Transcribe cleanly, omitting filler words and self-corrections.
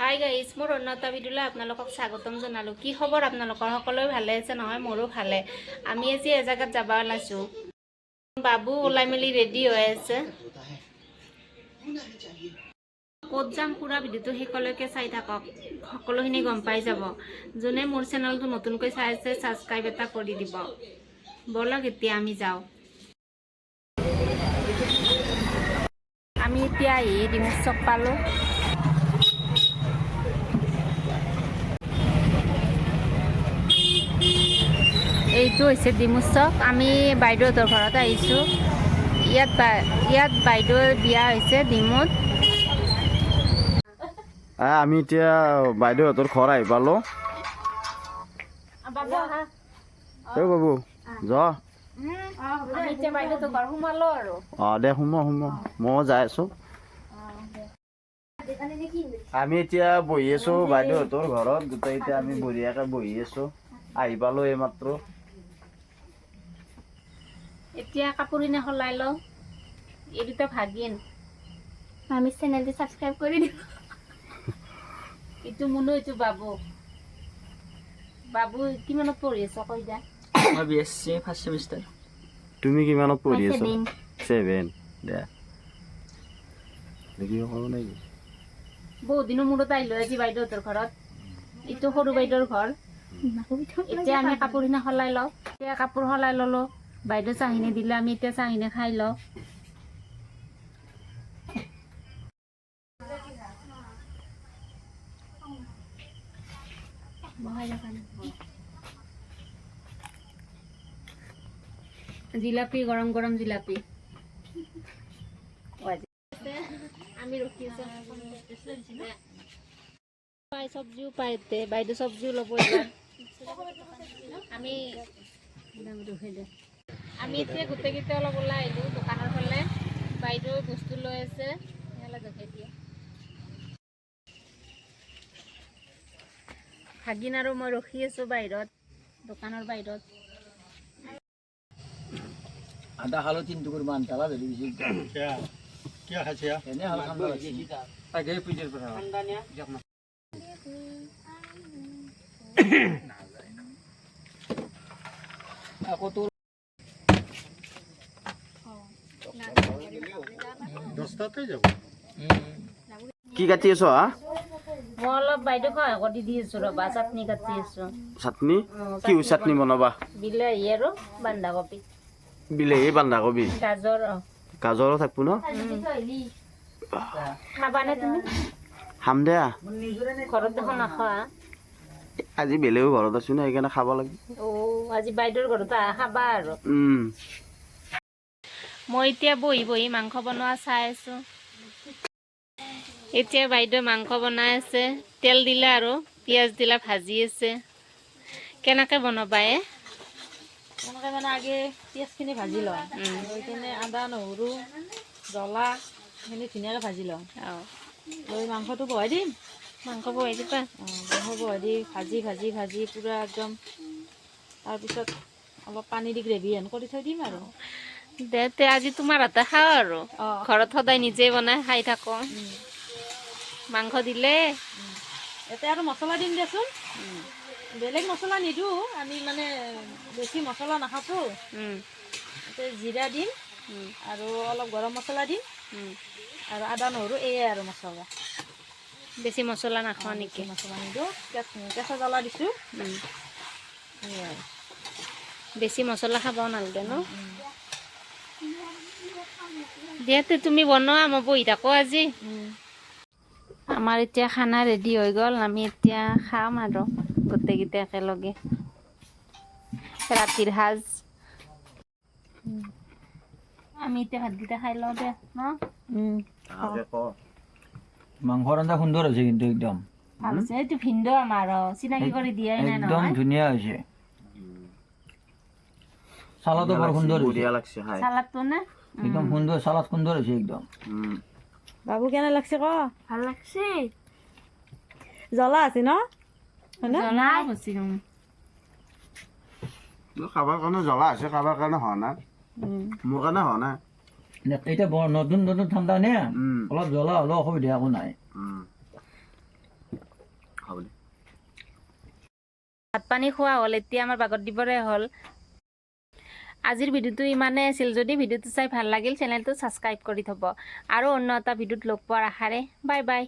Hi guys, মোৰ অন্য এটা ভিডিঅ'লৈ আপোনালোকক স্বাগতম জনালোঁ। কি খবৰ আপোনালোকৰ? সকলোৱে ভালে আছে নহয়? মোৰো ভালে। আমি আজি এজেগাত যাব ওলাইছোঁ। বাবু ওলাই মেলি ৰেডি হৈ আছে। ক'ত যাম পুৰা ভিডিঅ'টো শেষলৈকে চাই থাকক, সকলোখিনি গম পাই যাব। যোনে মোৰ চেনেলটো নতুনকৈ চাই আছে ছাবস্ক্ৰাইব এটা কৰি দিব। ব'লক এতিয়া আমি যাওঁ। আমি এতিয়া ডিমু চক পালোঁ। এইটো হৈছে ডিমু চক। আমি বাইদেউহঁতৰ ঘৰত আহিছোঁ। ইয়াত বাইদেউৰ বিয়া হৈছে ডিমুত। আমি এতিয়া বাইদেউহঁতৰ ঘৰ আহি পালোঁ। বাবু আহা। বাবু যোৱা। এতিয়া বাইদেউহঁতৰ ঘৰ সোমালো আৰু। দে সোমোৱা মই যাই আছোঁ। আমি এতিয়া বহি আছোঁ বাইদেউহঁতৰ ঘৰত, গোটেইকেইটা আমি বঢ়িয়াকৈ বহি আছোঁ। আহি পালোঁ এইমাত্ৰ। এতিয়া কাপোৰখিনি সলাই লওঁ। এই দুটা ভাগিন, আমি চেনেলটো ছাবস্ক্ৰাইব কৰি দিম। এইটো মুনু, এইটো বাবু। বাবু কিমানত পঢ়ি আছ কৈ যা? মই BSc ফাৰ্ষ্ট ছেমিষ্টাৰ। তুমি কিমানত পঢ়ি আছা? 7 দে দেখি কৰোঁ নেকি? বহুত দিনৰ মূৰত আহিলোঁ আজি বাইদেউহঁতৰ ঘৰত। এইটো সৰু বাইদেউৰ ঘৰ। এতিয়া আমি কাপোৰখিনি সলাই লওঁ। এতিয়া কাপোৰ সলাই ল'লোঁ। বাইদেউ চাহখিনি দিলে, আমি এতিয়া চাহখিনি খাই লওঁ। জিলাপি, গৰম গৰম জিলাপি। আমি ৰখি আছোঁ। পাই চব্জিও পাই, বাইদেউ চব্জিও ল'ব। আমি এতিয়া গোটেইকেইটা অলপ ওলাই আহিলোঁ দোকানৰ ফালে। বাইদেউ বস্তু লৈ আছে, জখাই দিয়ে। ভাগিন আৰু মই ৰখি আছোঁ বাহিৰত, দোকানৰ বাহিৰত। আদা খালো 3 টুকুৰ মান তালা ধৰি দিছি क्या खाছে এনে হাল খাম লাগছি আগে পিজেৰ পৰা আকৌ তোৰ 10টাতে যাব কি কাটি আছ? মই অলপ বাইদেউক সহায় কৰি দি আছোঁ ৰ'বা, চাটনি কাটি আছোঁ। চাটনি? কি চাটনি বনাবা? বিলাহী আৰু বন্ধাকবি। বিলাহী, বন্ধাকবি, গাজৰো থাকিব ন? খাবানে তুমি? খাম দে। ঘৰত দেখোন নাখোৱা। আজি বেলেগৰ ঘৰত আছোঁ না, সেইকাৰণে খাব লাগিব। আজি বাইদেউৰ ঘৰত খাবা আৰু। মই এতিয়া বহি বহি মাংস বনোৱা চাই আছোঁ। এতিয়া বাইদেউ মাংস বনাই আছে, তেল দিলে আৰু পিঁয়াজ দিলে, ভাজি আছে। কেনেকৈ বনাবা? এনেকৈ মানে আগে পিঁয়াজখিনি ভাজি লওঁ, লৈ কিনে আদা নহৰু জ্বলা সেইখিনি ধুনীয়াকৈ ভাজি লওঁ। লৈ মাংসটো বহাই দিম। মাংস বহাই দিবা? মাংস বহাই দি ভাজি ভাজি ভাজি পূৰা একদম, তাৰপিছত অলপ পানী দি গ্ৰেভি হেন কৰি থৈ দিম আৰু। দে আজি তোমাৰ হাতে খাওঁ আৰু। ঘৰত সদায় নিজে বনাই খাই থাকোঁ। মাংস দিলে ইয়াতে আৰু মছলা দিম দেচোন। বেলেগ মছলা নিদিওঁ, আমি মানে বেছি মছলা নাখাওঁতো। ইয়াতে জিৰা দিম আৰু অলপ গৰম মছলা দিম আৰু আদা নহৰু, এয়ে আৰু মছলা। বেছি মছলা নাখাওঁ নেকি? মছলা নিদিওঁ, কেঁচা জ্বলা দিছোঁ। বেছি মছলা খাবও নালাগে ন? দিয়াতে তুমি বনোৱা, মই বহি থাকোঁ আজি। আমাৰ এতিয়া খানা ৰেডি হৈ গ'ল। আমি এতিয়া খাম আৰু গোটেইকেইটা একেলগে ৰাতিৰ সাজ। আমি এতিয়া ভাতকেইটা খাই লওঁ দে ন? মাংসৰ আঞ্জা সুন্দৰ হৈছে কিন্তু একদম ভাল হৈছে। এইটো ভিনদেউ আমাৰ চিনাকি কৰি দিয়াই নাই একদম নহয়। ধুনীয়া হৈছে। চালাদো বৰ সুন্দৰ হৈছে। বঢ়িয়া লাগছে খাই। চালাদটো নে? একদম সুন্দৰ, চালাদ সুন্দৰ হৈছে একদম। বাবু কেনে লাগছে ক? ভাল লাগছে। জ্বলা আছে ন? জ্বলা হৈছে। খাবৰ কাৰণে জ্বলা আছে, খাবৰ কাৰণে হোৱা নাই। মোৰ কাৰণে হোৱা নাই। এতিয়া নতুন নতুন ঠাণ্ডা নে, অলপ জ্বলা হ'লেও অসুবিধা একো নাই। ভাত পানী খোৱা হ'ল, এতিয়া আমাৰ বাগত দিবৰে হ'ল। আজিৰ ভিডিঅ'টো ইমানেই আছিল। যদি ভিডিঅ'টো চাই ভাল লাগিল চেনেলটো ছাবস্ক্ৰাইব কৰি থ'ব আৰু অন্য এটা ভিডিঅ'ত লগ পোৱাৰ আশাৰে বাই বাই।